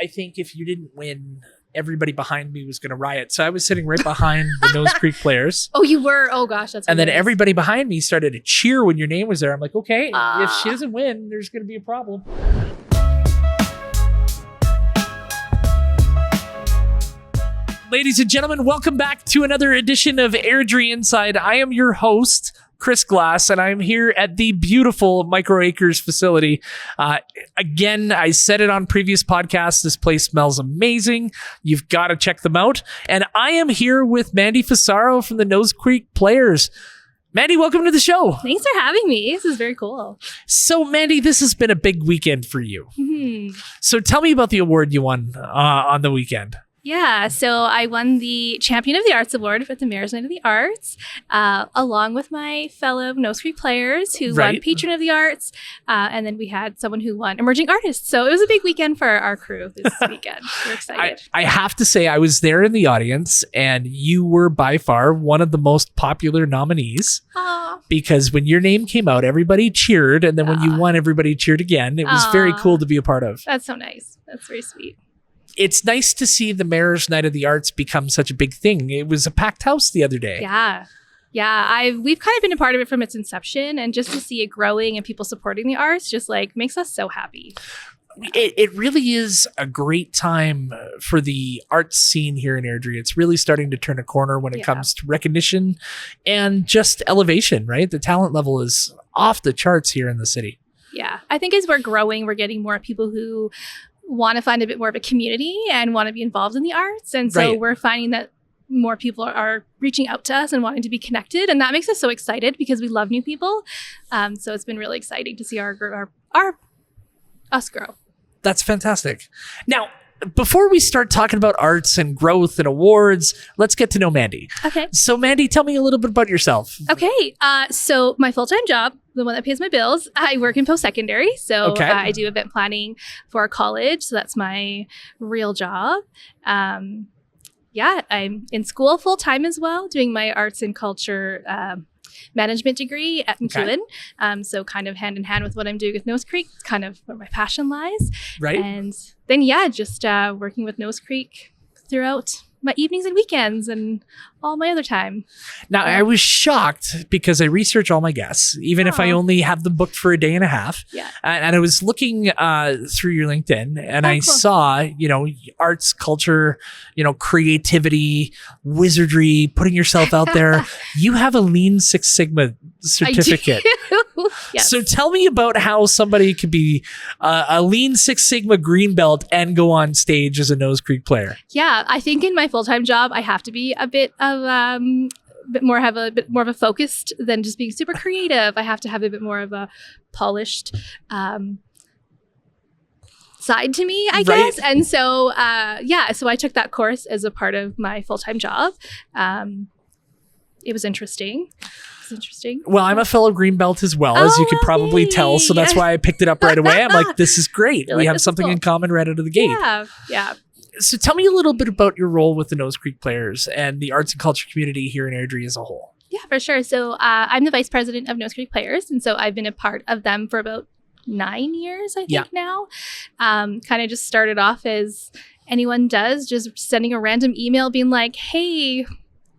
I think if you didn't win, everybody behind me was going to riot. So I was sitting right behind the Nose Creek players. Oh, you were? Oh, gosh. That's And then hilarious. everybody behind me started to cheer when your name was there. I'm like, okay, if she doesn't win, there's going to be a problem. Ladies and gentlemen, welcome back to another edition of Airdrie Inside. I am your host, Chris Glass, and I'm here at the beautiful Microacres facility. Again, I said it on previous podcasts, this place smells amazing. You've got to check them out. And I am here with Mandi Fusaro from the Nose Creek Players. Mandi, welcome to the show. Thanks for having me. This is very cool. So, Mandi, this has been a big weekend for you. Mm-hmm. So tell me about the award you won on the weekend. Yeah, so I won the Champion of the Arts Award at the Mayor's Night of the Arts, along with my fellow Nose Creek players who won Patron of the Arts, and then we had someone who won Emerging Artist. So it was a big weekend for our crew this weekend. We're excited. I have to say, I was there in the audience, and you were by far one of the most popular nominees. Aww. Because when your name came out, everybody cheered, and then when you won, everybody cheered again. It was very cool to be a part of. That's so nice. That's very sweet. It's nice to see the Mayor's Night of the Arts become such a big thing. It was a packed house the other day. Yeah. We've kind of been a part of it from its inception, and just to see it growing and people supporting the arts just like makes us so happy. It really is a great time for the arts scene here in Airdrie. It's really starting to turn a corner when it comes to recognition and just elevation, right? The talent level is off the charts here in the city. Yeah. I think as we're growing, we're getting more people who want to find a bit more of a community and want to be involved in the arts. And so we're finding that more people are reaching out to us and wanting to be connected. And that makes us so excited because we love new people. So it's been really exciting to see us grow. That's fantastic. Now, before we start talking about arts and growth and awards, let's get to know Mandi. Okay. So Mandi, tell me a little bit about yourself. Okay. So my full-time job, the one that pays my bills, I work in post-secondary. So I do event planning for a college. So that's my real job. I'm in school full-time as well, doing my arts and culture management degree at McEwen. So kind of hand in hand with what I'm doing with Nose Creek, kind of where my passion lies. Right. And then, just working with Nose Creek throughout my evenings and weekends and all my other time. Now, I was shocked because I research all my guests, even if I only have them booked for a day and a half. Yeah. And I was looking through your LinkedIn, and I saw, arts, culture, creativity, wizardry, putting yourself out there. You have a Lean Six Sigma certificate. I do. Yes. So tell me about how somebody could be a Lean Six Sigma green belt and go on stage as a Nose Creek player. Yeah, I think in my full-time job, I have to be a bit more of a focused than just being super creative. I have to have a bit more of a polished side to me, I guess. And so, so I took that course as a part of my full-time job. It was interesting. Well, I'm a fellow green belt as well, as you could probably tell. So that's why I picked it up right away. I'm like, this is great. We have something in common right out of the gate. Yeah. So tell me a little bit about your role with the Nose Creek Players and the arts and culture community here in Airdrie as a whole. Yeah, for sure. So I'm the vice president of Nose Creek Players. And so I've been a part of them for about 9 years, I think now. Kind of just started off as anyone does, just sending a random email being like, hey,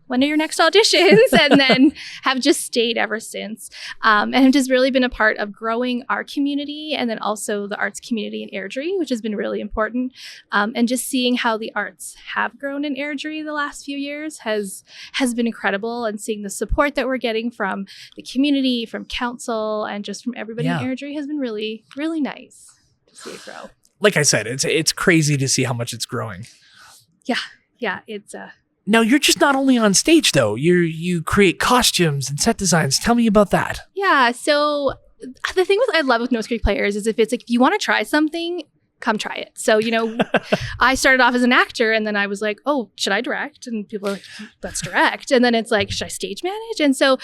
when are your next auditions? And then have just stayed ever since. And have just really been a part of growing our community and then also the arts community in Airdrie, which has been really important. And just seeing how the arts have grown in Airdrie the last few years has been incredible. And seeing the support that we're getting from the community, from council, and just from everybody in Airdrie has been really, really nice to see it grow. Like I said, it's crazy to see how much it's growing. Yeah, it's Now, you're just not only on stage, though. You create costumes and set designs. Tell me about that. Yeah, so the thing I love with Nose Creek Players is if you want to try something, come try it. So, I started off as an actor, and then I was like, oh, should I direct? And people are like, let's direct. And then it's like, should I stage manage? And so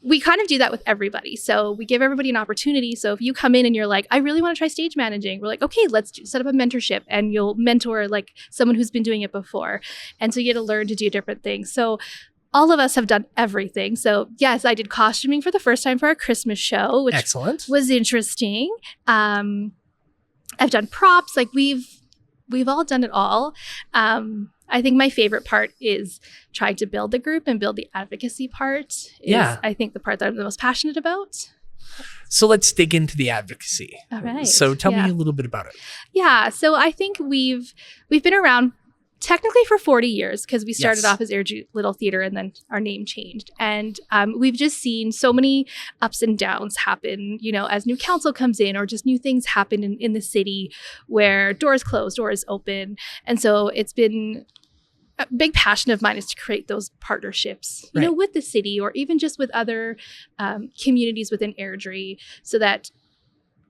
we kind of do that with everybody. So we give everybody an opportunity. So if you come in and you're like, I really want to try stage managing, we're like, okay, let's set up a mentorship, and you'll mentor like someone who's been doing it before. And so you get to learn to do different things. So all of us have done everything. So yes, I did costuming for the first time for our Christmas show, which was interesting. I've done props. Like we've all done it all. I think my favorite part is trying to build the group and build the advocacy part is, I think, the part that I'm the most passionate about. So let's dig into the advocacy. All right. So tell me a little bit about it. Yeah. So I think we've been around technically for 40 years because we started off as Airdrie Little Theatre and then our name changed. And we've just seen so many ups and downs happen, you know, as new council comes in or just new things happen in the city where doors close, doors open. And so it's been a big passion of mine is to create those partnerships, you know, with the city or even just with other communities within Airdrie so that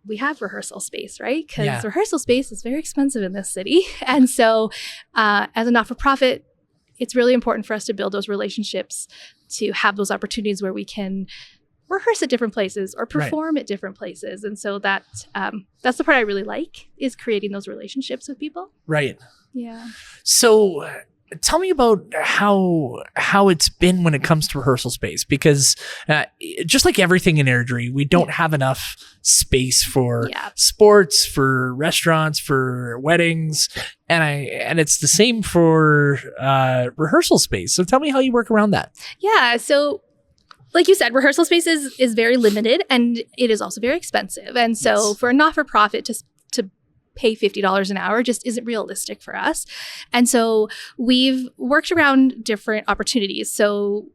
we have rehearsal space, right? Because rehearsal space is very expensive in this city. And so as a not-for-profit, it's really important for us to build those relationships to have those opportunities where we can rehearse at different places or perform at different places. And so that's the part I really like is creating those relationships with people. Right. Yeah. So tell me about how it's been when it comes to rehearsal space, because just like everything in Airdrie, we don't have enough space for sports, for restaurants, for weddings, and it's the same for rehearsal space. So tell me how you work around that. Yeah. So like you said, rehearsal space is very limited and it is also very expensive. And so for a not-for-profit to pay $50 an hour just isn't realistic for us. And so we've worked around different opportunities. So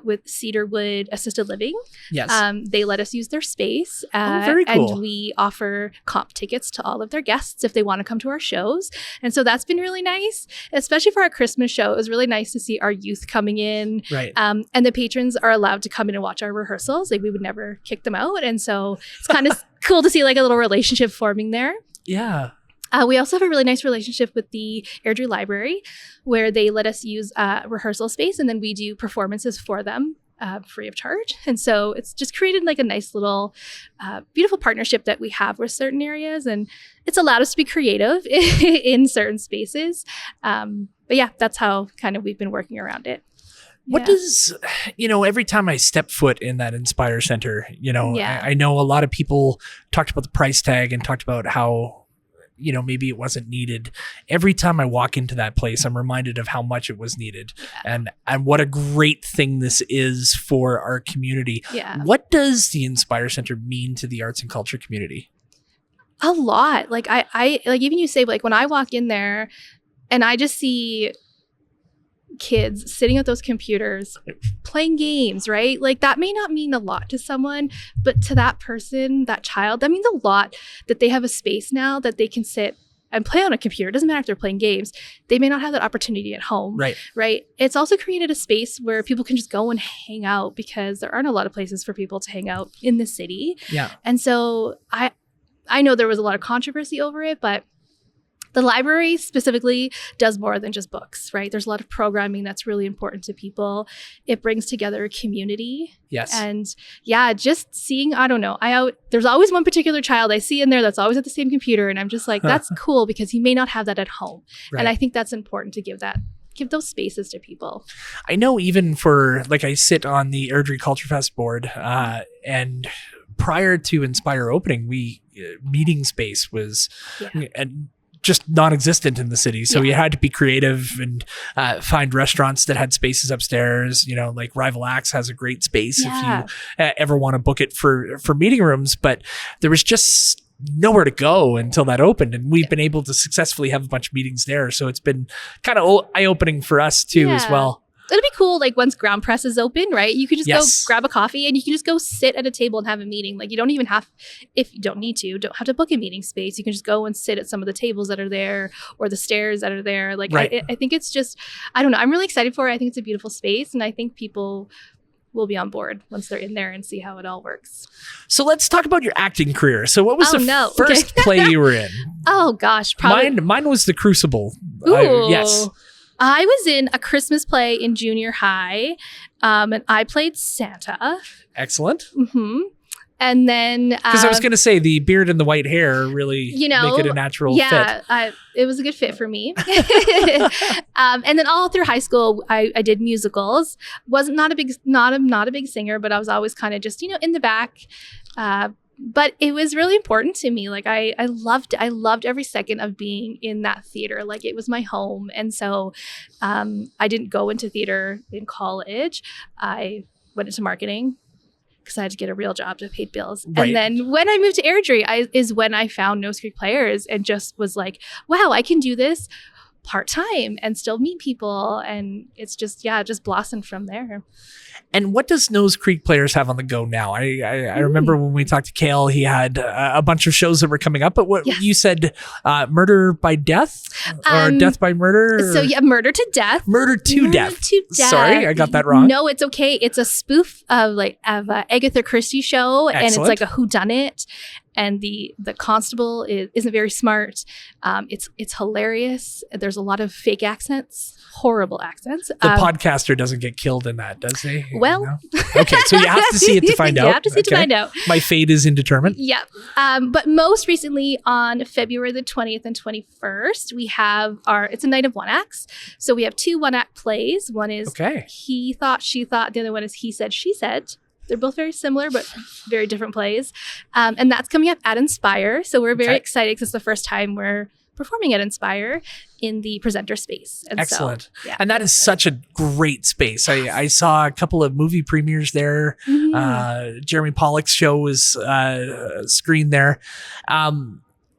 with Cedarwood Assisted Living, they let us use their space. Very cool. And we offer comp tickets to all of their guests if they want to come to our shows. And so that's been really nice, especially for our Christmas show. It was really nice to see our youth coming in. Right. And the patrons are allowed to come in and watch our rehearsals. Like we would never kick them out. And so it's kind of cool to see like a little relationship forming there. Yeah. We also have a really nice relationship with the Airdrie Library where they let us use rehearsal space and then we do performances for them free of charge. And so it's just created like a nice little beautiful partnership that we have with certain areas and it's allowed us to be creative in certain spaces. But yeah, that's how kind of we've been working around it. What does, every time I step foot in that Inspire Center, I know a lot of people talked about the price tag and talked about how, maybe it wasn't needed. Every time I walk into that place, I'm reminded of how much it was needed and what a great thing this is for our community. Yeah. What does the Inspire Center mean to the arts and culture community? A lot. Like I like even you say like when I walk in there and I just see kids sitting at those computers playing games, right? Like that may not mean a lot to someone, but to that person, that child, that means a lot that they have a space now that they can sit and play on a computer. It doesn't matter if they're playing games. They may not have that opportunity at home. Right. It's also created a space where people can just go and hang out because there aren't a lot of places for people to hang out in the city. Yeah. And so I know there was a lot of controversy over it, but the library specifically does more than just books, right? There's a lot of programming that's really important to people. It brings together a community. Yes. And yeah, just seeing, I don't know, there's always one particular child I see in there that's always at the same computer. And I'm just like, that's cool because he may not have that at home. Right. And I think that's important to give those spaces to people. I know even for, like I sit on the Airdrie Culture Fest board and prior to Inspire opening, meeting space was just non-existent in the city. So you had to be creative and find restaurants that had spaces upstairs. Like Rival Acts has a great space if you ever want to book it for meeting rooms. But there was just nowhere to go until that opened. And we've been able to successfully have a bunch of meetings there. So it's been kind of eye-opening for us too as well. It'll be cool, like once Ground Press is open, right? You could just go grab a coffee and you can just go sit at a table and have a meeting. Like you don't even have, if you don't need to, don't have to book a meeting space. You can just go and sit at some of the tables that are there or the stairs that are there. Like I think it's just, I don't know. I'm really excited for it. I think it's a beautiful space and I think people will be on board once they're in there and see how it all works. So let's talk about your acting career. So what was the first play you were in? Oh gosh, probably. Mine was The Crucible. Ooh. Yes. I was in a Christmas play in junior high, and I played Santa. Excellent. Mm-hmm. And then... Because I was going to say, the beard and the white hair really make it a natural fit. Yeah, it was a good fit for me. And then all through high school, I did musicals. Not a big singer, but I was always kind of just, in the back, but it was really important to me. Like I loved every second of being in that theater. Like it was my home. And so I didn't go into theater in college. I went into marketing because I had to get a real job to pay bills. Right. And then when I moved to Airdrie, is when I found Nose Creek Players and just was like, wow, I can do this part-time and still meet people. And it's just, just blossomed from there. And what does Nose Creek Players have on the go now? I remember when we talked to Kale, he had a bunch of shows that were coming up, but what you said, Murder by Death or Death by Murder? So Murder to Death. Murder to Death. Sorry, I got that wrong. No, it's okay. It's a spoof of Agatha Christie show. Excellent. And it's like a whodunit. And the constable isn't very smart. It's hilarious. There's a lot of fake accents, horrible accents. The podcaster doesn't get killed in that, does he? Well, okay, so you have to see it to find out. You have to see it to find out. My fate is indeterminate. Yeah. But most recently on February the 20th and 21st, we have it's a night of one acts. So we have 2 one-act plays. One is He Thought, She Thought. The other one is He Said, She Said. They're both very similar, but very different plays. And that's coming up at Inspire. So we're very excited because it's the first time we're performing at Inspire in the presenter space. And excellent. So, and that is such a great space. I saw a couple of movie premieres there. Mm-hmm. Jeremy Pollack's show was screened there.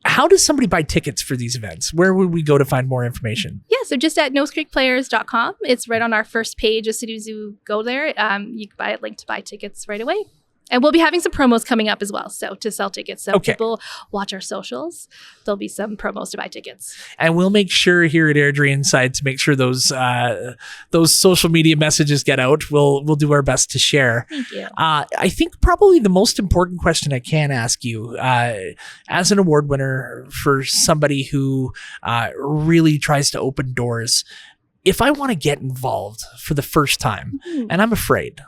How does somebody buy tickets for these events? Where would we go to find more information? Yeah, so just at nosecreekplayers.com. It's right on our first page as soon as you go there. You can buy a link to buy tickets right away. And we'll be having some promos coming up as well, so to sell tickets. So people watch our socials. There'll be some promos to buy tickets. And we'll make sure here at Airdrie Inside to make sure those social media messages get out. We'll do our best to share. Thank you. I think probably the most important question I can ask you, as an award winner for somebody who really tries to open doors, if I want to get involved for the first time, and I'm afraid,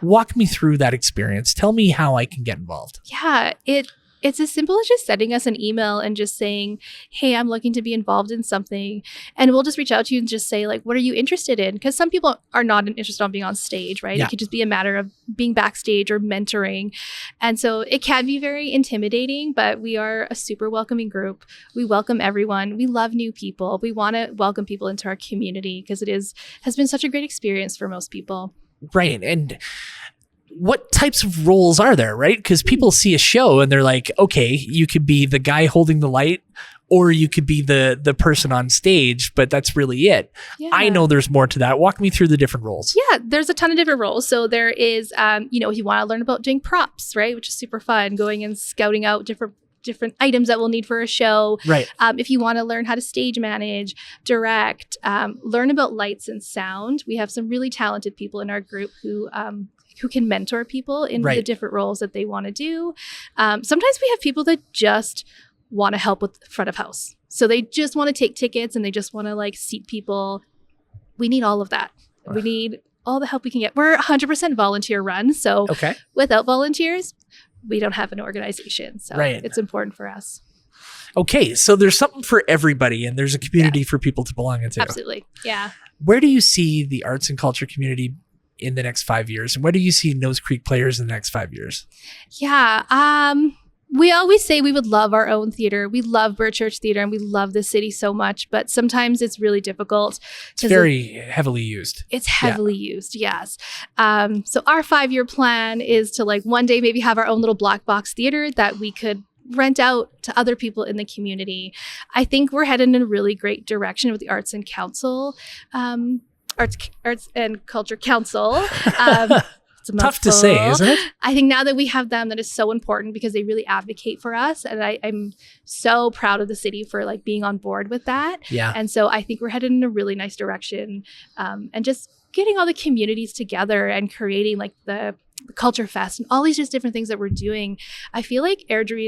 walk me through that experience. Tell me how I can get involved. Yeah, it's as simple as just sending us an email and just saying, hey, I'm looking to be involved in something. And we'll just reach out to you and just say, like, what are you interested in? Because some people are not interested in being on stage, right? It could just be a matter of being backstage or mentoring. And so it can be very intimidating, but we are a super welcoming group. We welcome everyone. We love new people. We want to welcome people into our community because has been such a great experience for most people. Right. And what types of roles are there, right? Because people see a show and they're like, okay, you could be the guy holding the light or you could be the person on stage, but that's really it. Yeah. I know there's more to that. Walk me through the different roles. Yeah, there's a ton of different roles. So there is, if you want to learn about doing props, right? Which is super fun, going and scouting out different items that we'll need for a show. Right. If you want to learn how to stage manage, direct, learn about lights and sound. We have some really talented people in our group who can mentor people in the different roles that they want to do. Sometimes we have people that just want to help with front of house. So they just want to take tickets and they just want to seat people. We need all of that. We need all the help we can get. We're 100% volunteer run. So without volunteers, we don't have an organization. So it's important for us. Okay. So there's something for everybody and there's a community for people to belong into. Absolutely. Yeah. Where do you see the arts and culture community in the next 5 years? And where do you see Nose Creek Players in the next 5 years? Yeah. We always say we would love our own theater. We love Bird Church Theater and we love the city so much, but sometimes it's really difficult. It's very heavily used. It's heavily used, yes. So our 5-year plan is to one day maybe have our own little black box theater that we could rent out to other people in the community. I think we're headed in a really great direction with the Arts and Council. Arts and Culture Council. It's tough to say, isn't it? I think now that we have them, that is so important because they really advocate for us. And I'm so proud of the city for being on board with that. Yeah. And so I think we're headed in a really nice direction. And just getting all the communities together and creating the Culture Fest and all these just different things that we're doing. I feel like Airdrie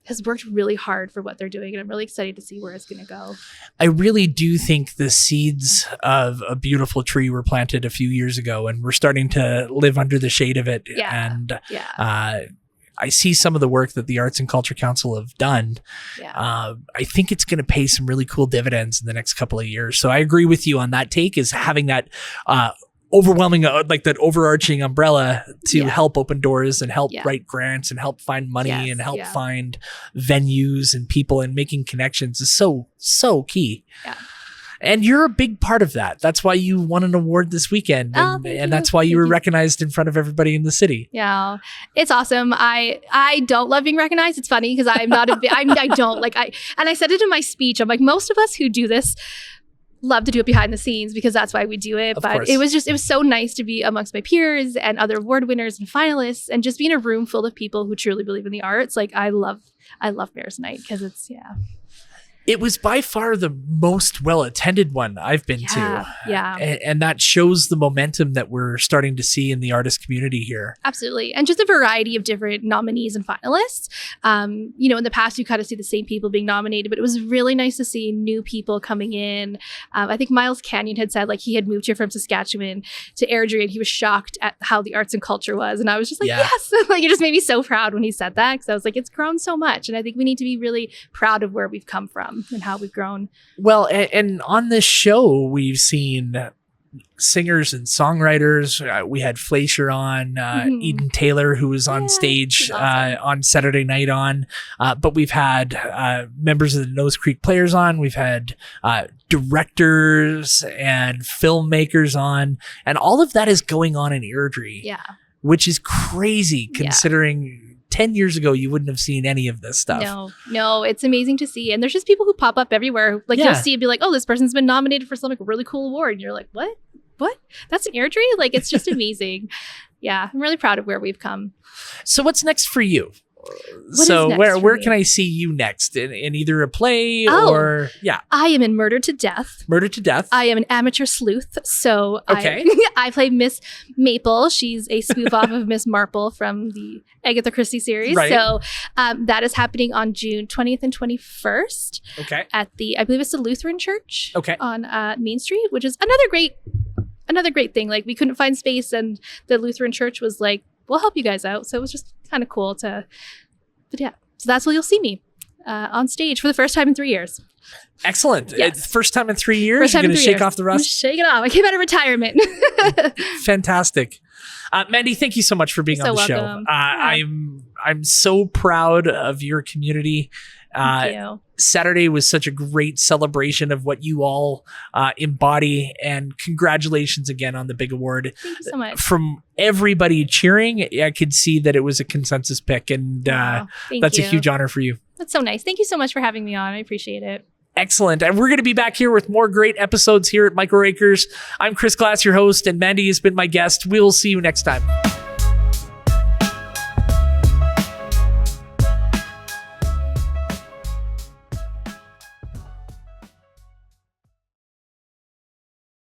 has worked really hard for what they're doing. And I'm really excited to see where it's going to go. I really do think the seeds of a beautiful tree were planted a few years ago and we're starting to live under the shade of it. Yeah. And I see some of the work that the Arts and Culture Council have done. Yeah. I think it's going to pay some really cool dividends in the next couple of years. So I agree with you on that take, is having that overwhelming, like that overarching umbrella to Yeah. help open doors and help Yeah. write grants and help find money Yes, and help yeah. find venues and people and making connections is so key. Yeah. And you're a big part of that. That's why you won an award this weekend. Oh, And, thank and you. that's why you Thank were you. recognized in front of everybody in the city. Yeah, it's awesome. I don't love being recognized. It's funny because I'm not a bit, I don't like, and I said it in my speech. I'm like, most of us who do this love to do it behind the scenes because that's why we do it. Of But course. it was so nice to be amongst my peers and other award winners and finalists and just be in a room full of people who truly believe in the arts. Like I love Mayor's Night because it's, It was by far the most well-attended one I've been to. Yeah. And that shows the momentum that we're starting to see in the artist community here. Absolutely. And just a variety of different nominees and finalists. In the past, you kind of see the same people being nominated, but it was really nice to see new people coming in. I think Miles Canyon had said like he had moved here from Saskatchewan to Airdrie and he was shocked at how the arts and culture was. And I was just like, yes, like it just made me so proud when he said that because I was like, it's grown so much. And I think we need to be really proud of where we've come from and how we've grown. Well, and on this show, we've seen singers and songwriters. We had Fleischer on, Eden Taylor, who was on stage she's awesome. on Saturday night on. But we've had members of the Nose Creek Players on. We've had directors and filmmakers on. And all of that is going on in Airdrie, which is crazy considering 10 years ago, you wouldn't have seen any of this stuff. No, it's amazing to see. And there's just people who pop up everywhere. Like you'll see it be like, oh, this person's been nominated for some like really cool award. And you're like, what? That's an Airdrie? Like, it's just amazing. Yeah, I'm really proud of where we've come. So what's next for you? What is next where for can me? I see you next in either a play Oh. or I am in Murder to Death. Murder to Death? I am an amateur sleuth. So Okay. I play Miss Maple. She's a spoof off of Miss Marple from the Agatha Christie series. Right. So that is happening on June 20th and 21st Okay. at I believe it's the Lutheran Church Okay. on Main Street, which is another great thing. Like we couldn't find space and the Lutheran Church was like, we'll help you guys out. So it was just kind of cool so that's where you'll see me on stage for the first time in 3 years. Excellent. Yes. First time in 3 years, First you're time going in to 3 shake years. off the rust? Shake it off. I came out of retirement. Fantastic. Mandy, thank you so much for being You're on the so show. welcome. I'm so proud of your community. Thank you. Saturday was such a great celebration of what you all embody, and congratulations again on the big award. Thank you so much. From everybody cheering, I could see that it was a consensus pick, and Wow. Thank that's you. a huge honor for you. That's so nice. Thank you so much for having me on. I appreciate it. Excellent. And we're going to be back here with more great episodes here at Micro Acres. I'm Chris Glass, your host, and Mandy has been my guest. We'll see you next time.